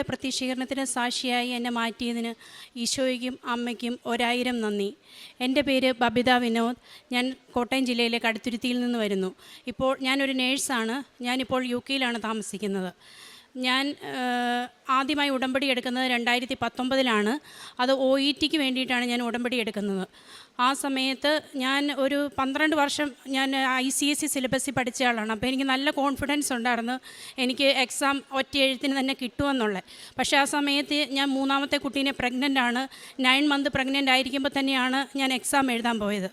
ഈശോയുടെ പ്രത്യക്ഷീകരണത്തിന് സാക്ഷിയായി എന്നെ മാറ്റിയതിന് ഈശോയ്ക്കും അമ്മയ്ക്കും 1000 നന്ദി. എൻ്റെ പേര് ബബിത വിനോദ്. ഞാൻ കോട്ടയം ജില്ലയിലെ കടുത്തുരുത്തിയിൽ നിന്ന് വരുന്നു. ഇപ്പോൾ ഞാനൊരു നേഴ്സാണ്. ഞാനിപ്പോൾ UK താമസിക്കുന്നത്. ഞാൻ ആദ്യമായി ഉടമ്പടി എടുക്കുന്നത് 2019 അത് OETക്ക് വേണ്ടിയിട്ടാണ് ഞാൻ ഉടമ്പടി എടുക്കുന്നത്. ആ സമയത്ത് ഞാൻ ഒരു 12 വർഷം ഞാൻ ICSE സിലബസിൽ പഠിച്ച ആളാണ്. അപ്പോൾ എനിക്ക് നല്ല കോൺഫിഡൻസ് ഉണ്ടായിരുന്നു എനിക്ക് എക്സാം ഒറ്റ എഴുത്തിന് തന്നെ കിട്ടുമെന്നുള്ളത്. പക്ഷേ ആ സമയത്ത് ഞാൻ 3ാമത്തെ കുട്ടീനെ പ്രഗ്നൻ്റ് ആണ്. 9 മന്ത് പ്രഗ്നൻ്റ് ആയിരിക്കുമ്പോൾ തന്നെയാണ് ഞാൻ എക്സാം എഴുതാൻ പോയത്.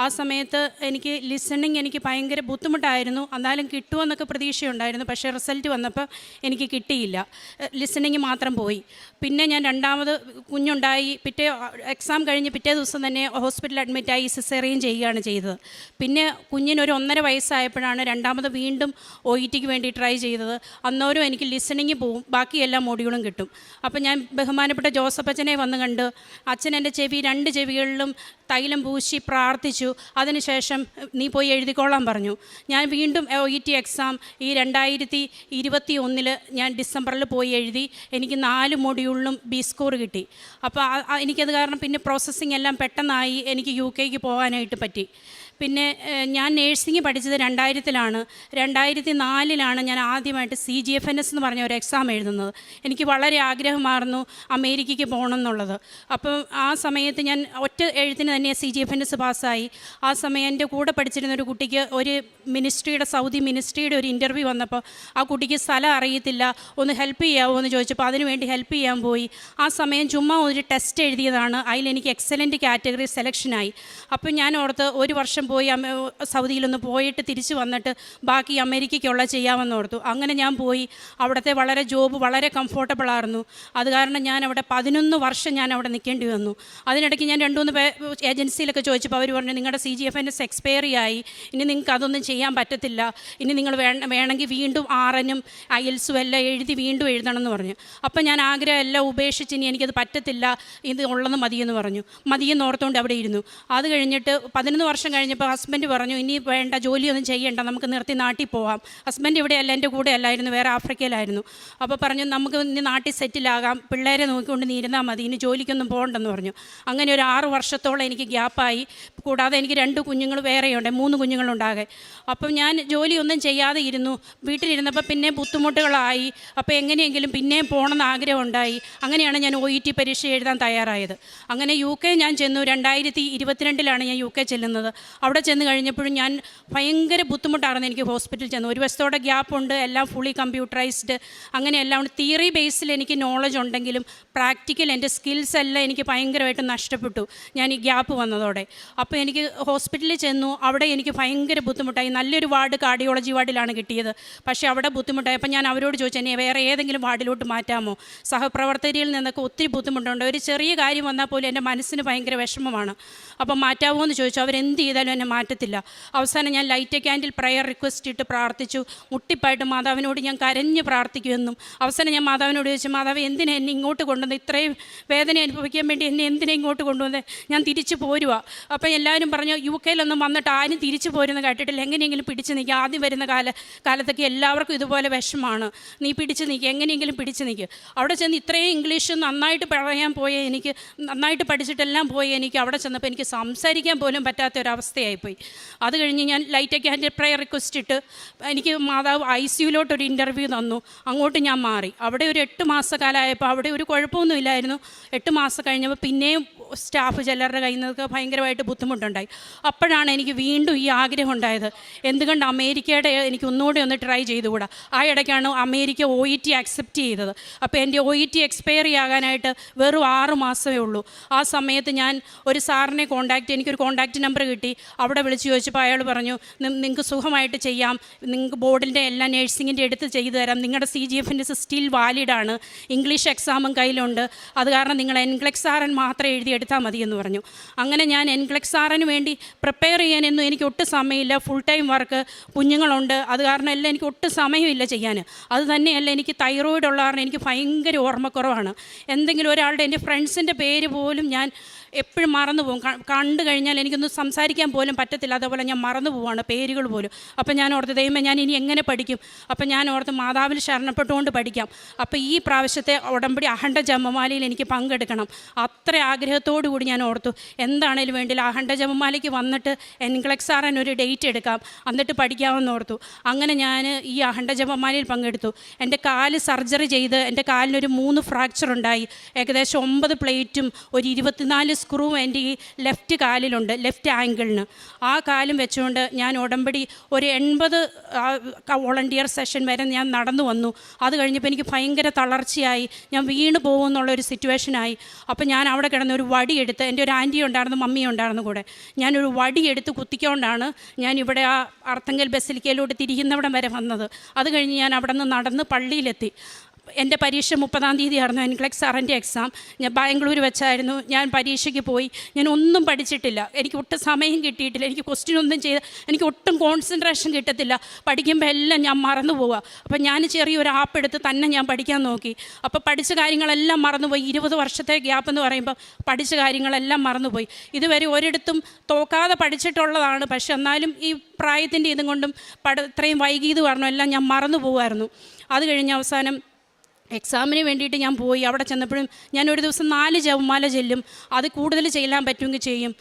ആ സമയത്ത് എനിക്ക് ലിസണിങ് എനിക്ക് ഭയങ്കര ബുദ്ധിമുട്ടായിരുന്നു. എന്നാലും കിട്ടുമെന്നൊക്കെ പ്രതീക്ഷയുണ്ടായിരുന്നു. പക്ഷേ റിസൾട്ട് വന്നപ്പോൾ എനിക്ക് കിട്ടിയില്ല. ലിസണിങ് മാത്രം പോയി. പിന്നെ ഞാൻ 2ാമത് കുഞ്ഞുണ്ടായി. എക്സാം കഴിഞ്ഞ് പിറ്റേ ദിവസം തന്നെ ഹോസ്പിറ്റലിൽ അഡ്മിറ്റായി സിസേറിയൻ ചെയ്യുകയാണ് ചെയ്തത്. പിന്നെ കുഞ്ഞിനൊരു 1.5 വയസ്സായപ്പോഴാണ് 2ാമത് വീണ്ടും OETക്ക് വേണ്ടി ട്രൈ ചെയ്തത്. അന്നേരം എനിക്ക് ലിസണിങ് പോവും, ബാക്കി എല്ലാ മോഡ്യൂളും കിട്ടും. അപ്പോൾ ഞാൻ ബഹുമാനപ്പെട്ട ജോസഫ് അച്ഛനെ വന്ന് കണ്ട് അച്ഛൻ എൻ്റെ 2 ചെവികളിലും തൈലം പൂശി പ്രാർത്ഥിച്ചു. അതിനുശേഷം നീ പോയി എഴുതിക്കോളാൻ പറഞ്ഞു. ഞാൻ വീണ്ടും OET എക്സാം ഈ 2021 ഞാൻ ഡിസംബറിൽ പോയി എഴുതി. എനിക്ക് 4 മോഡ്യൂളിലും B സ്കോർ കിട്ടി. അപ്പോൾ എനിക്കത് കാരണം പിന്നെ പ്രോസസ്സിങ് എല്ലാം പെട്ടെന്നായി. എനിക്ക് UK പോകാനായിട്ട് പറ്റി. പിന്നെ ഞാൻ നേഴ്സിംഗ് പഠിച്ചത് 2000 2004 ഞാൻ ആദ്യമായിട്ട് CGFNS എന്ന് പറഞ്ഞ ഒരു എക്സാം എഴുതുന്നത്. എനിക്ക് വളരെ ആഗ്രഹമായിരുന്നു അമേരിക്കയ്ക്ക് പോകണം എന്നുള്ളത്. അപ്പം ആ സമയത്ത് ഞാൻ ഒറ്റ എഴുത്തിന് തന്നെ CGFNS പാസ്സായി. ആ സമയം എൻ്റെ കൂടെ പഠിച്ചിരുന്ന ഒരു കുട്ടിക്ക് ഒരു സൗദി മിനിസ്ട്രിയുടെ ഒരു ഇൻ്റർവ്യൂ വന്നപ്പോൾ ആ കുട്ടിക്ക് സ്ഥലം അറിയത്തില്ല, ഒന്ന് ഹെൽപ്പ് ചെയ്യാമോ എന്ന് ചോദിച്ചപ്പോൾ അതിനുവേണ്ടി ഹെൽപ്പ് ചെയ്യാൻ പോയി. ആ സമയം ചുമ്മാ ഒരു ടെസ്റ്റ് എഴുതിയതാണ്. അതിലെനിക്ക് എക്സലൻറ്റ് കാറ്റഗറി സെലക്ഷനായി. അപ്പം ഞാൻ ഓർത്ത് ഒരു വർഷം പോയി സൗദിയിലൊന്ന് പോയിട്ട് തിരിച്ച് വന്നിട്ട് ബാക്കി അമേരിക്കയ്ക്കുള്ള ചെയ്യാമെന്ന് ഓർത്തു. അങ്ങനെ ഞാൻ പോയി. അവിടുത്തെ ജോബ് വളരെ കംഫോർട്ടബിളായിരുന്നു. അത് കാരണം ഞാൻ അവിടെ 11 വർഷം ഞാൻ അവിടെ നിൽക്കേണ്ടി വന്നു. അതിനിടയ്ക്ക് ഞാൻ 2-3 ഏജൻസിയിലൊക്കെ ചോദിച്ചപ്പോൾ അവർ പറഞ്ഞു നിങ്ങളുടെ CGFNS എക്സ്പയറി ആയി, ഇനി നിങ്ങൾക്ക് അതൊന്നും ചെയ്യാൻ പറ്റത്തില്ല, ഇനി നിങ്ങൾ വേണമെങ്കിൽ വീണ്ടും RNും IELTSഉം എല്ലാം എഴുതി വീണ്ടും എഴുതണം എന്ന് പറഞ്ഞു. അപ്പം ഞാൻ ആഗ്രഹം എല്ലാം ഉപേക്ഷിച്ച് ഇനി എനിക്കത് പറ്റത്തില്ല, ഇത് ഉള്ളത് മതിയെന്ന് പറഞ്ഞു. മതിയെന്ന് ഓർത്തുകൊണ്ട് അവിടെ ഇരുന്നു. അത് കഴിഞ്ഞിട്ട് 11 വർഷം കഴിഞ്ഞപ്പോൾ ഹസ്ബൻഡ് പറഞ്ഞു ഇനി വേണ്ട, ജോലിയൊന്നും ചെയ്യണ്ട, നമുക്ക് നിർത്തി നാട്ടിൽ പോകാം. ഹസ്ബൻഡ് ഇവിടെയല്ല, എൻ്റെ കൂടെ അല്ലായിരുന്നു, വേറെ ആഫ്രിക്കയിലായിരുന്നു. അപ്പോൾ പറഞ്ഞു നമുക്ക് ഇനി നാട്ടിൽ സെറ്റിലാകാം, പിള്ളേരെ നോക്കിക്കൊണ്ട് നീ ഇരുന്നാൽ മതി, ഇനി ജോലിക്കൊന്നും പോകണ്ടെന്ന് പറഞ്ഞു. അങ്ങനെ ഒരു 6 വർഷത്തോളം എനിക്ക് ഗ്യാപ്പായി. കൂടാതെ എനിക്ക് 2 കുഞ്ഞുങ്ങൾ വേറെയുണ്ട്, 3 കുഞ്ഞുങ്ങളുണ്ടാകെ. അപ്പം ഞാൻ ജോലിയൊന്നും ചെയ്യാതെ ഇരുന്നു. വീട്ടിലിരുന്നപ്പോൾ പിന്നെ ബുദ്ധിമുട്ടുകളായി. അപ്പോൾ എങ്ങനെയെങ്കിലും പിന്നെയും പോകണമെന്ന് ആഗ്രഹമുണ്ടായി. അങ്ങനെയാണ് ഞാൻ OET പരീക്ഷ എഴുതാൻ തയ്യാറായത്. അങ്ങനെ UK ഞാൻ ചെന്നു. 2022 ഞാൻ UK ചെല്ലുന്നത്. അവിടെ ചെന്ന് കഴിഞ്ഞപ്പോഴും ഞാൻ ഭയങ്കര ബുദ്ധിമുട്ടായിരുന്നു. എനിക്ക് ഹോസ്പിറ്റലിൽ ചെന്നു. ഒരു വശത്തോടെ ഗ്യാപ്പുണ്ട്, എല്ലാം ഫുള്ളി കമ്പ്യൂട്ടറൈസ്ഡ്, അങ്ങനെ എല്ലാം തിയറി ബേസിൽ എനിക്ക് നോളജ് ഉണ്ടെങ്കിലും പ്രാക്ടിക്കൽ എൻ്റെ സ്കിൽസ് എല്ലാം എനിക്ക് ഭയങ്കരമായിട്ട് നഷ്ടപ്പെട്ടു ഞാൻ ഈ ഗ്യാപ്പ് വന്നതോടെ. അപ്പോൾ എനിക്ക് ഹോസ്പിറ്റലിൽ ചെന്നു. അവിടെ എനിക്ക് ഭയങ്കര ബുദ്ധിമുട്ടായി. നല്ലൊരു വാർഡ് കാർഡിയോളജി വാർഡിലാണ് കിട്ടിയത്. പക്ഷേ അവിടെ ബുദ്ധിമുട്ടായി. അപ്പോൾ ഞാൻ അവരോട് ചോദിച്ചു എന്നെ വേറെ ഏതെങ്കിലും വാർഡിലോട്ട് മാറ്റാമോ? സഹപ്രവർത്തകരിൽ നിന്നൊക്കെ ഒത്തിരി ബുദ്ധിമുട്ടുണ്ട്. ഒരു ചെറിയ കാര്യം വന്നാൽ പോലും എൻ്റെ മനസ്സിന് ഭയങ്കര വിഷമമാണ്. അപ്പം മാറ്റാമോ എന്ന് ചോദിച്ചു. അവരെന്ത് ചെയ്താലും എന്നെ മാറ്റത്തില്ല. അവസാനം ഞാൻ ലൈറ്റ് ക്യാൻഡിൽ പ്രയർ റിക്വസ്റ്റ് ഇട്ട് പ്രാർത്ഥിച്ചു. മുട്ടിപ്പായിട്ട് മാതാവിനോട് ഞാൻ കരഞ്ഞ് പ്രാർത്ഥിക്കുമെന്നും. അവസാനം ഞാൻ മാതാവിനോട് ചോദിച്ചു, മാതാവ് എന്തിനാ എന്നെ ഇങ്ങോട്ട് കൊണ്ടുവന്നത്? ഇത്രയും വേദന അനുഭവിക്കാൻ വേണ്ടി എന്നെ എന്തിനാ ഇങ്ങോട്ട് കൊണ്ടുവന്നത്? ഞാൻ തിരിച്ചു പോരുക. അപ്പോൾ എല്ലാവരും പറഞ്ഞു UK വന്നിട്ട് ആരും തിരിച്ചു പോരുന്ന കേട്ടിട്ടില്ല, എങ്ങനെയെങ്കിലും പിടിച്ച് നിൽക്കുക. ആദ്യം വരുന്ന കാലത്തൊക്കെ എല്ലാവർക്കും ഇതുപോലെ വിഷമാണ്, നീ പിടിച്ച് നിൽക്കുക, എങ്ങനെയെങ്കിലും പിടിച്ച് നിൽക്കുക. അവിടെ ചെന്ന് ഇത്രയും ഇംഗ്ലീഷ് നന്നായിട്ട് പറയാൻ പോയ എനിക്ക്, നന്നായിട്ട് പഠിച്ചിട്ടെല്ലാം പോയി എനിക്ക് അവിടെ ചെന്നപ്പോൾ എനിക്ക് സംസാരിക്കാൻ പോലും പറ്റാത്ത ഒരവസ്ഥയായിപ്പോയി. അത് കഴിഞ്ഞ് ഞാൻ ലൈറ്റ് ക്യാൻഡിൽ പ്രയർ റിക്വസ്റ്റ് ഇട്ട് എനിക്ക് മാതാവ് ICUലോട്ടൊരു ഇൻ്റർവ്യൂ തന്നു. അങ്ങോട്ട് ഞാൻ മാറി. അവിടെ ഒരു 8 മാസക്കാലമായപ്പോൾ അവിടെ ഒരു കുഴപ്പമൊന്നുമില്ലായിരുന്നു. 8 മാസം കഴിഞ്ഞപ്പോൾ പിന്നെയും സ്റ്റാഫ് ചിലരുടെ കയ്യിൽ നിന്നൊക്കെ ഭയങ്കരമായിട്ട് ബുദ്ധിമുട്ടുണ്ടായി. അപ്പോഴാണ് എനിക്ക് വീണ്ടും ഈ ആഗ്രഹം ഉണ്ടായത്, എന്തുകൊണ്ട് അമേരിക്കയുടെ എനിക്ക് ഒന്നുകൂടെ ഒന്ന് ട്രൈ ചെയ്തുകൂടാ. ആ ഇടയ്ക്കാണ് അമേരിക്ക OET അക്സെപ്റ്റ് ചെയ്തത്. അപ്പോൾ എൻ്റെ OET എക്സ്പയറി ആകാനായിട്ട് വെറും 6 മാസമേ ഉള്ളൂ. ആ സമയത്ത് ഞാൻ ഒരു സാറിനെ എനിക്കൊരു കോൺടാക്റ്റ് നമ്പർ കിട്ടി. അവിടെ വിളിച്ച് ചോദിച്ചപ്പോൾ അയാൾ പറഞ്ഞു നിങ്ങൾക്ക് സുഖമായിട്ട് ചെയ്യാം, നിങ്ങൾക്ക് ബോർഡിൻ്റെ എല്ലാ നേഴ്സിങ്ങിൻ്റെ എടുത്ത് ചെയ്തു തരാം, നിങ്ങളുടെ CGFNS സ്റ്റിൽ വാലിഡാണ്, ഇംഗ്ലീഷ് എക്സാമും കയ്യിലുണ്ട്, അത് കാരണം നിങ്ങൾ NCLEX RN മാത്രം എഴുതിയെടുത്താൽ മതി എന്ന് പറഞ്ഞു. അങ്ങനെ ഞാൻ NCLEX RN വേണ്ടി പ്രിപ്പയർ ചെയ്യാനൊന്നും എനിക്ക് ഒട്ടും സമയമില്ല. ഫുൾ ടൈം വർക്ക്, കുഞ്ഞുങ്ങളുണ്ട്, അത് കാരണം എല്ലാം എനിക്ക് ഒട്ടും സമയമില്ല ചെയ്യാൻ. അത് തന്നെയല്ല എനിക്ക് തൈറോയിഡ് ഉള്ള കാരണം എനിക്ക് ഭയങ്കര ഓർമ്മക്കുറവാണ്. എന്തെങ്കിലും ഒരാളുടെ എൻ്റെ ഫ്രണ്ട്സിൻ്റെ പേര് പോലും ഞാൻ എപ്പോഴും മറന്നു പോകും. കണ്ടു കഴിഞ്ഞാൽ എനിക്കൊന്നും സംസാരിക്കാൻ പോലും പറ്റത്തില്ല. അതേപോലെ ഞാൻ മറന്നു പോവാണ് പേരുകൾ പോലും. അപ്പം ഞാൻ ഓർത്ത് ദൈവമേ ഞാൻ ഇനി എങ്ങനെ പഠിക്കും? അപ്പം ഞാൻ ഓർത്ത് മാതാവിൽ ശരണപ്പെട്ടുകൊണ്ട് പഠിക്കാം. അപ്പോൾ ഈ പ്രാവശ്യത്തെ ഉടമ്പടി അഖണ്ഡ ജപമാലയിൽ എനിക്ക് പങ്കെടുക്കണം. അത്ര ആഗ്രഹത്തോടു കൂടി ഞാൻ ഓർത്തു എന്താണേലും വേണ്ടില്ല അഖണ്ഡ ജപമാലയ്ക്ക് വന്നിട്ട് NCLEX RN ഒരു ഡേറ്റ് എടുക്കാം, എന്നിട്ട് പഠിക്കാമെന്ന് ഓർത്തു. അങ്ങനെ ഞാൻ ഈ അഖണ്ഡ ജപമാലയിൽ പങ്കെടുത്തു. എൻ്റെ കാല് സർജറി ചെയ്ത് എൻ്റെ കാലിനൊരു 3 ഫ്രാക്ചർ ഉണ്ടായി. ഏകദേശം 9 പ്ലേറ്റും ഒരു 24 സ്ക്രൂവും എൻ്റെ ഈ ലെഫ്റ്റ് കാലിലുണ്ട്, ലെഫ്റ്റ് ആങ്കിളിന്. ആ കാലും വെച്ചുകൊണ്ട് ഞാൻ ഉടമ്പടി ഒരു 80 വോളണ്ടിയർ സെഷൻ വരെ ഞാൻ നടന്നു വന്നു. അത് കഴിഞ്ഞപ്പോൾ എനിക്ക് ഭയങ്കര തളർച്ചയായി, ഞാൻ വീണ് പോകുമെന്നുള്ളൊരു സിറ്റുവേഷനായി. അപ്പോൾ ഞാൻ അവിടെ കിടന്ന് ഒരു വടിയെടുത്ത്, എൻ്റെ ഒരു ആൻറ്റി ഉണ്ടായിരുന്നു, മമ്മി ഉണ്ടായിരുന്നു കൂടെ, ഞാനൊരു വടിയെടുത്ത് കുത്തിക്കൊണ്ടാണ് ഞാൻ ഇവിടെ ആ അർത്തങ്കൽ ബസിലിക്കയിലോട്ട് തിരിയുന്നവിടം വരെ വന്നത്. അത് കഴിഞ്ഞ് ഞാൻ അവിടെ നിന്ന് നടന്ന് പള്ളിയിലെത്തി. എൻ്റെ പരീക്ഷ 30-ാം തീയതി ആയിരുന്നു NCLEX RN എക്സാം. ഞാൻ ബാംഗ്ലൂർ വെച്ചായിരുന്നു. ഞാൻ പരീക്ഷയ്ക്ക് പോയി. ഞാൻ ഒന്നും പഠിച്ചിട്ടില്ല, എനിക്ക് ഒട്ടും സമയം കിട്ടിയിട്ടില്ല, എനിക്ക് ക്വസ്റ്റ്യൻ ഒന്നും ചെയ്ത് എനിക്ക് ഒട്ടും കോൺസെൻട്രേഷൻ കിട്ടത്തില്ല. പഠിക്കുമ്പോൾ എല്ലാം ഞാൻ മറന്നു പോവുക. അപ്പം ഞാൻ ചെറിയൊരു ആപ്പ് എടുത്ത് തന്നെ ഞാൻ പഠിക്കാൻ നോക്കി. അപ്പോൾ പഠിച്ച കാര്യങ്ങളെല്ലാം മറന്നുപോയി. 20 വർഷത്തെ ഗ്യാപ്പ് എന്ന് പറയുമ്പോൾ പഠിച്ച കാര്യങ്ങളെല്ലാം മറന്നുപോയി. ഇതുവരെ ഒരിടത്തും തോക്കാതെ പഠിച്ചിട്ടുള്ളതാണ്. പക്ഷെ എന്നാലും ഈ പ്രായത്തിൻ്റെ ഇതും കൊണ്ടും ഇത്രയും വൈകിയത് കാരണം എല്ലാം ഞാൻ മറന്നു പോകുമായിരുന്നു. അത് കഴിഞ്ഞ് അവസാനം എക്സാമിന് വേണ്ടിയിട്ട് ഞാൻ പോയി. അവിടെ ചെന്നപ്പോഴും ഞാൻ ഒരു ദിവസം 4 ജപമാല ചെല്ലും, അത് കൂടുതൽ ചെയ്യാൻ പറ്റുമെങ്കിൽ ചെയ്യും.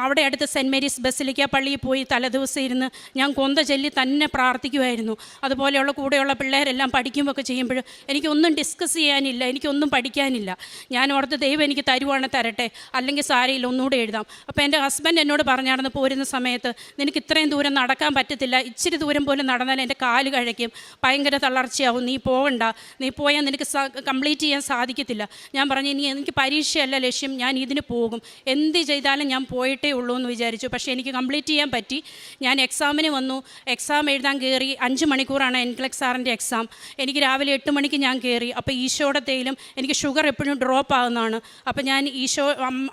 അവിടെ അടുത്ത് സെൻറ്റ് മേരീസ് ബസിലിക്ക പള്ളിയിൽ പോയി തലേദിവസം ഇരുന്ന് ഞാൻ കൊന്ത ചൊല്ലി തന്നെ പ്രാർത്ഥിക്കുമായിരുന്നു. അതുപോലെയുള്ള കൂടെയുള്ള പിള്ളേരെല്ലാം പഠിക്കുമ്പോഴൊക്കെ ചെയ്യുമ്പോൾ എനിക്കൊന്നും ഡിസ്കസ് ചെയ്യാനില്ല, എനിക്കൊന്നും പഠിക്കാനില്ല. ഞാൻ ഓർത്ത് ദൈവം എനിക്ക് തരുവാണ് തരട്ടെ, അല്ലെങ്കിൽ സാരയില്ല ഒന്നുകൂടെ എഴുതാം. അപ്പോൾ എൻ്റെ ഹസ്ബൻഡ് എന്നോട് പറഞ്ഞായിരുന്നു പോരുന്ന സമയത്ത്, നിനക്ക് ഇത്രയും ദൂരം നടക്കാൻ പറ്റത്തില്ല, ഇച്ചിരി ദൂരം പോലും നടന്നാൽ എൻ്റെ കാല് കഴിക്കും, ഭയങ്കര തളർച്ചയാവും, നീ പോകണ്ട, നീ പോയാൽ നിനക്ക് കംപ്ലീറ്റ് ചെയ്യാൻ സാധിക്കത്തില്ല. ഞാൻ പറഞ്ഞു ഇനി എനിക്ക് പരീക്ഷയല്ല ലക്ഷ്യം, ഞാൻ ഇതിന് പോകും, എന്ത് ചെയ്താലും ഞാൻ പോയിട്ടേ ഉള്ളൂ എന്ന് വിചാരിച്ചു. പക്ഷേ എനിക്ക് കംപ്ലീറ്റ് ചെയ്യാൻ പറ്റി. ഞാൻ എക്സാമിന് വന്നു, എക്സാം എഴുതാൻ കയറി. 5 മണിക്കൂറാണ് NCLEX RN എക്സാം. എനിക്ക് രാവിലെ 8 മണിക്ക് ഞാൻ കയറി. അപ്പോൾ ഈശോയുടെ തേയിലും എനിക്ക് ഷുഗർ എപ്പോഴും ഡ്രോപ്പ് ആകുന്നതാണ്. അപ്പോൾ ഞാൻ ഈശോ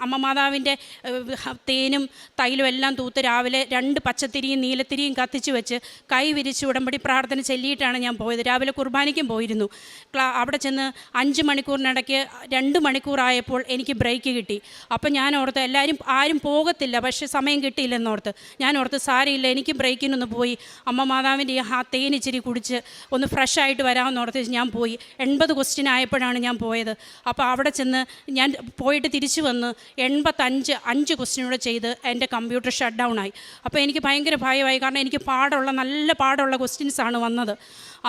അമ്മ മാതാവിൻ്റെ തേനും തൈലും എല്ലാം തൂത്ത് രാവിലെ 2 പച്ചത്തിരിയും നീലത്തിരിയും കത്തിച്ച് വെച്ച് കൈ വിരിച്ച് ഉടമ്പടി പ്രാർത്ഥന ചൊല്ലിയിട്ടാണ് ഞാൻ പോയത്. രാവിലെ കുർബാനയ്ക്കും പോയിരുന്നു. അവിടെ ചെന്ന് 5 മണിക്കൂറിനിടയ്ക്ക് 2 മണിക്കൂറായപ്പോൾ എനിക്ക് ബ്രേക്ക് കിട്ടി. അപ്പം ഞാൻ ഓർത്ത് ആരും പോകത്തില്ല, പക്ഷേ സമയം കിട്ടിയില്ലെന്നോർത്ത് ഞാൻ ഓർത്ത് സാരമില്ല, എനിക്ക് ബ്രേക്കിനൊന്ന് പോയി അമ്മ മാതാവിൻ്റെ ആ തേനിച്ചിരി കുടിച്ച് ഒന്ന് ഫ്രഷ് ആയിട്ട് വരാമെന്നോർത്ത് ഞാൻ പോയി. 80 ക്വസ്റ്റ്യൻ ആയപ്പോഴാണ് ഞാൻ പോയത്. അപ്പോൾ അവിടെ ചെന്ന് ഞാൻ പോയിട്ട് തിരിച്ചു വന്ന് 85 ക്വസ്റ്റ്യനൂടെ ചെയ്ത് എൻ്റെ കമ്പ്യൂട്ടർ ഷട്ട് ഡൗൺ ആയി. അപ്പോൾ എനിക്ക് ഭയങ്കര ഭയമായി, കാരണം എനിക്ക് നല്ല പാടുള്ള ക്വസ്റ്റ്യൻസാണ് വന്നത്.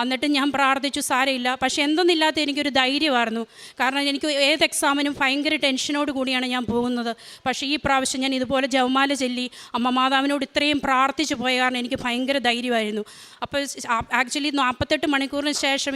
എന്നിട്ട് ഞാൻ പ്രാർത്ഥിച്ചു സാരമില്ല. പക്ഷേ എന്തൊന്നില്ലാത്ത എനിക്കൊരു ധൈര്യമായിരുന്നു, കാരണം എനിക്ക് ഏത് എക്സാമിനും ഭയങ്കര ടെൻഷനോട് കൂടിയാണ് ഞാൻ പോകുന്നത്. പക്ഷേ ഈ പ്രാവശ്യം ഞാൻ ഇതുപോലെ ജപമാല ചൊല്ലി അമ്മ മാതാവിനോട് ഇത്രയും പ്രാർത്ഥിച്ചു പോയ കാരണം എനിക്ക് ഭയങ്കര ധൈര്യമായിരുന്നു. അപ്പോൾ ആക്ച്വലി 48 മണിക്കൂറിന് ശേഷം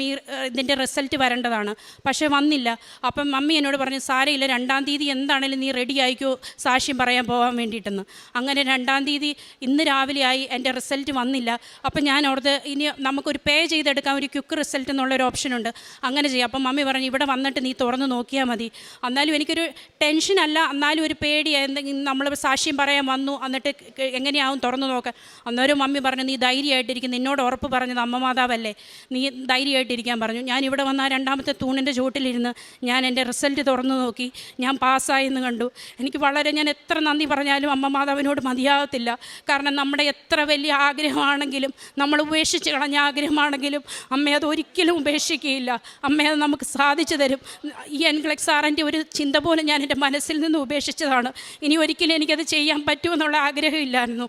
ഇതിൻ്റെ റിസൾട്ട് വരേണ്ടതാണ്, പക്ഷേ വന്നില്ല. അപ്പം മമ്മി എന്നോട് പറഞ്ഞു സാരമില്ല, 2-ാം തീയതി എന്താണേലും നീ റെഡി ആയിക്കോ സാക്ഷ്യം പറയാൻ പോകാൻ വേണ്ടിയിട്ടെന്ന്. അങ്ങനെ 2-ാം തീയതി ഇന്ന് രാവിലെ ആയി, എൻ്റെ റിസൾട്ട് വന്നില്ല. അപ്പം ഞാൻ ഓർത്ത് ഇനി നമുക്കൊരു പേ ചെയ്തെടുക്കാൻ ഒരു ക്വിക്ക് റിസൾട്ട് എന്നുള്ളൊരു ഓപ്ഷനുണ്ട്, അങ്ങനെ ചെയ്യാം. അപ്പം മമ്മി പറഞ്ഞു ഇവിടെ വന്നിട്ട് നീ തുറന്ന് നോക്കിയാൽ മതി. എന്നാലും എനിക്കൊരു ടെൻഷനല്ല, എന്നാലും ഒരു പേടിയാണ്, എന്തെങ്കിലും നമ്മൾ സാക്ഷ്യം പറയാൻ വന്നു എന്നിട്ട് എങ്ങനെയാവും തുറന്ന് നോക്കാൻ. അന്നേരം മമ്മി പറഞ്ഞു നീ ധൈര്യമായിട്ടിരിക്കും, നിന്നോട് ഉറപ്പ് പറഞ്ഞത് അമ്മ മാതാവല്ലേ, നീ ധൈര്യമായിട്ടിരിക്കാൻ പറഞ്ഞു. ഞാൻ ഇവിടെ വന്ന ആ 2-ാമത്തെ തൂണിൻ്റെ ചുവട്ടിലിരുന്ന് ഞാൻ എൻ്റെ റിസൾട്ട് തുറന്നു നോക്കി, ഞാൻ പാസ്സായെന്ന് കണ്ടു. എനിക്ക് ഞാൻ എത്ര നന്ദി പറഞ്ഞാലും അമ്മ മാതാവിനോട് മതിയാകത്തില്ല. കാരണം നമ്മുടെ എത്ര വലിയ ആഗ്രഹമാണെങ്കിലും, നമ്മൾ ഉപേക്ഷിച്ച് കളഞ്ഞ ആഗ്രഹമാണെങ്കിലും അമ്മ അത് ഒരിക്കലും ഉപേക്ഷിക്കുകയില്ല. അമ്മ അത് നമുക്ക് സാധിച്ചു തരും. ഈ NCLEX RN ഒരു ചിന്ത പോലും ഞാൻ എൻ്റെ മനസ്സിൽ നിന്ന് ഉപേക്ഷിച്ചതാണ്. ഇനി ഒരിക്കലും എനിക്കത് ചെയ്യാൻ പറ്റുമെന്നുള്ള ആഗ്രഹമില്ലായിരുന്നു.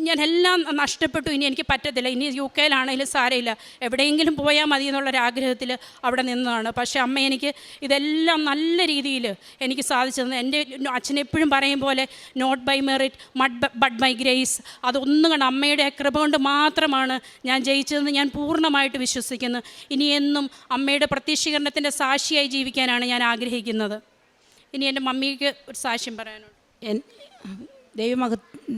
ഞാൻ എല്ലാം നഷ്ടപ്പെട്ടു, ഇനി എനിക്ക് പറ്റത്തില്ല, ഇനി UK യിലാണെങ്കിലും സാരമില്ല, എവിടെയെങ്കിലും പോയാൽ മതി എന്നുള്ളൊരാഗ്രഹത്തിൽ അവിടെ നിന്നതാണ്. പക്ഷേ അമ്മ എനിക്ക് ഇതെല്ലാം നല്ല രീതിയിൽ എനിക്ക് സാധിച്ചു തന്നു. എൻ്റെ അച്ഛനെപ്പോഴും പറയും പോലെ not by merit but by grace, അതൊന്നും കണ്ട് അമ്മയുടെ കൃപ കൊണ്ട് മാത്രമാണ് ഞാൻ ജയിച്ചതെന്ന് ഞാൻ പൂർണ്ണമായിട്ട് വിശ്വസിക്കുന്നു. ഇനി എന്നും അമ്മയുടെ പ്രത്യക്ഷീകരണത്തിൻ്റെ സാക്ഷിയായി ജീവിക്കാനാണ് ഞാൻ ആഗ്രഹിക്കുന്നത്. ഇനി എൻ്റെ മമ്മിക്ക് ഒരു സാക്ഷ്യം പറയാനുണ്ട്.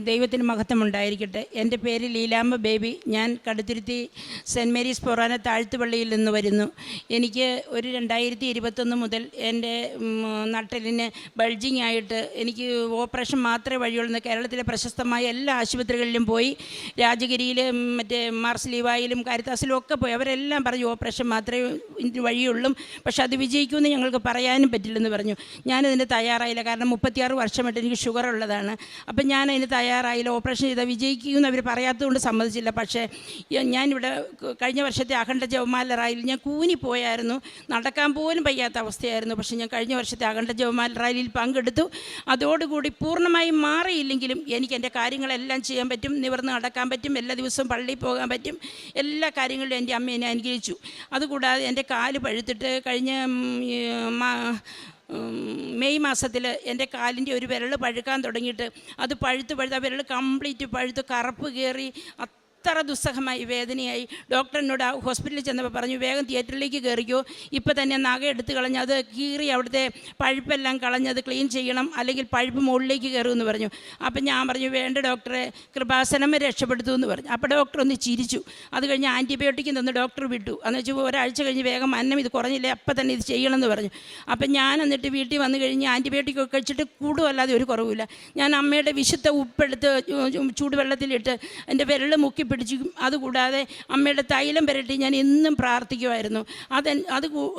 ദൈവത്തിന് മഹത്വം ഉണ്ടായിരിക്കട്ടെ. എൻ്റെ പേര് ലീലാമ്മ ബേബി. ഞാൻ കടുത്തുരുത്തി സെൻറ്റ് മേരീസ് പൊറാന താഴ്ത്തുപള്ളിയിൽ നിന്ന് വരുന്നു. എനിക്ക് ഒരു 2021 മുതൽ എൻ്റെ നട്ടലിന് ബൾജിങ് ആയിട്ട് എനിക്ക് ഓപ്പറേഷൻ മാത്രമേ വഴിയുള്ളൂ. കേരളത്തിലെ പ്രശസ്തമായ എല്ലാ ആശുപത്രികളിലും പോയി, രാജഗിരിയിൽ മറ്റേ മാർസ്ലീവായിലും കാരിത്താസിലും ഒക്കെ പോയി. അവരെല്ലാം പറഞ്ഞു ഓപ്പറേഷൻ മാത്രമേ വഴിയുള്ളൂ, പക്ഷെ അത് വിജയിക്കുമെന്ന് ഞങ്ങൾക്ക് പറയാനും പറ്റില്ലെന്ന് പറഞ്ഞു. ഞാനതിന് തയ്യാറായില്ല. കാരണം 36 വർഷമായിട്ട് എനിക്ക് ഷുഗർ ഉള്ളതാണ്. അപ്പം ഞാനതിന് തയ്യാറായില്ല. ഓപ്പറേഷൻ ചെയ്താൽ വിജയിക്കുമെന്ന് അവർ പറയാത്തതുകൊണ്ട് സമ്മതിച്ചില്ല. പക്ഷേ ഞാനിവിടെ കഴിഞ്ഞ വർഷത്തെ അഖണ്ഡ ജപമാല റാലിയിൽ ഞാൻ കൂനിപ്പോയായിരുന്നു. നടക്കാൻ പോലും വയ്യാത്ത അവസ്ഥയായിരുന്നു. പക്ഷേ ഞാൻ കഴിഞ്ഞ വർഷത്തെ അഖണ്ഡ ജപമാല റാലിയിൽ പങ്കെടുത്തു. അതോടുകൂടി പൂർണ്ണമായും മാറിയില്ലെങ്കിലും എനിക്ക് എൻ്റെ കാര്യങ്ങളെല്ലാം ചെയ്യാൻ പറ്റും, നിവർന്ന് നടക്കാൻ പറ്റും, എല്ലാ ദിവസവും പള്ളിയിൽ പോകാൻ പറ്റും. എല്ലാ കാര്യങ്ങളിലും എൻ്റെ അമ്മ എന്നെ അനുഗ്രഹിച്ചു. അതുകൂടാതെ എൻ്റെ കാല് പഴുത്തിട്ട് കഴിഞ്ഞ മെയ് മാസത്തിൽ എൻ്റെ കാലിൻ്റെ ഒരു വിരൽ പഴുക്കാൻ തുടങ്ങിയിട്ട് അത് പഴുത്ത് ആ വിരൽ കംപ്ലീറ്റ് പഴുത്ത് കറുപ്പ് കയറി അത്ര ദുസ്സഹമായി വേദനയായി. ഡോക്ടർ എന്നോട് ഹോസ്പിറ്റലിൽ ചെന്നപ്പോൾ പറഞ്ഞു, വേഗം തിയേറ്ററിലേക്ക് കയറിക്കോ, ഇപ്പോൾ തന്നെ നഖ എടുത്ത് കളഞ്ഞ് അത് കീറി അവിടുത്തെ പഴുപ്പെല്ലാം കളഞ്ഞത് ക്ലീൻ ചെയ്യണം, അല്ലെങ്കിൽ പഴുപ്പ് മുകളിലേക്ക് കയറുമെന്ന് പറഞ്ഞു. അപ്പം ഞാൻ പറഞ്ഞു, വേണ്ട ഡോക്ടറെ, കൃപാസനമേ രക്ഷപ്പെടുത്തു എന്ന് പറഞ്ഞു. അപ്പോൾ ഡോക്ടർ ഒന്ന് ചിരിച്ചു. അത് കഴിഞ്ഞ് ആൻറ്റിബയോട്ടിക് തന്ന് ഡോക്ടർ വിട്ടു. എന്ന് വെച്ചാൽ ഒരാഴ്ച കഴിഞ്ഞ് വേഗം അന്നം ഇത് കുറഞ്ഞില്ലേ അപ്പം തന്നെ ഇത് ചെയ്യണമെന്ന് പറഞ്ഞു. അപ്പം ഞാൻ എന്നിട്ട് വീട്ടിൽ വന്നു കഴിഞ്ഞ് ആൻറ്റിബയോട്ടിക് ഒക്കെ കഴിച്ചിട്ട് കൂടുമല്ലാതെ ഒരു കുറവില്ല. ഞാൻ അമ്മയുടെ വിശുദ്ധ ഉപ്പെടുത്ത് ചൂടുവെള്ളത്തിലിട്ട് എൻ്റെ വിരൽ മുക്കി പിടിച്ചു. അതുകൂടാതെ അമ്മയുടെ തൈലം പുരട്ടി ഞാൻ എന്നും പ്രാർത്ഥിക്കുമായിരുന്നു.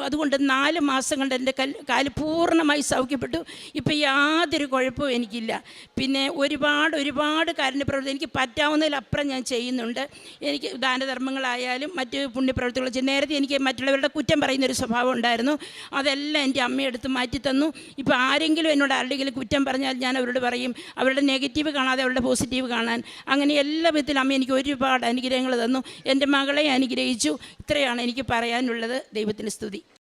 അതുകൊണ്ട് 4 മാസം കൊണ്ട് എൻ്റെ കാല് പൂർണ്ണമായി സൗഖ്യപ്പെട്ടു. ഇപ്പോൾ യാതൊരു കുഴപ്പവും എനിക്കില്ല. പിന്നെ ഒരുപാട് കാരുണ്യപ്രവൃത്തി എനിക്ക് പറ്റാവുന്നതിലപ്പുറം ഞാൻ ചെയ്യുന്നുണ്ട്. എനിക്ക് ദാനധർമ്മങ്ങളായാലും മറ്റ് പുണ്യപ്രവൃത്തികൾ ചെയ്യും. നേരത്തെ എനിക്ക് മറ്റുള്ളവരുടെ കുറ്റം പറയുന്നൊരു സ്വഭാവം ഉണ്ടായിരുന്നു. അതെല്ലാം എൻ്റെ അമ്മയെടുത്ത് മാറ്റി തന്നു. ഇപ്പോൾ ആരെങ്കിലും എന്നോട് ആരുടെയെങ്കിലും കുറ്റം പറഞ്ഞാൽ ഞാൻ അവരോട് പറയും, അവരുടെ നെഗറ്റീവ് കാണാതെ അവരുടെ പോസിറ്റീവ് കാണാൻ. അങ്ങനെ എല്ലാ വിധത്തിലും അമ്മ എനിക്ക് ഒരുപാട് അനുഗ്രഹങ്ങൾ തന്നു. എൻ്റെ മകളെ അനുഗ്രഹിച്ചു. ഇത്രയാണ് എനിക്ക് പറയാനുള്ളത്. ദൈവത്തിന് സ്തുതി.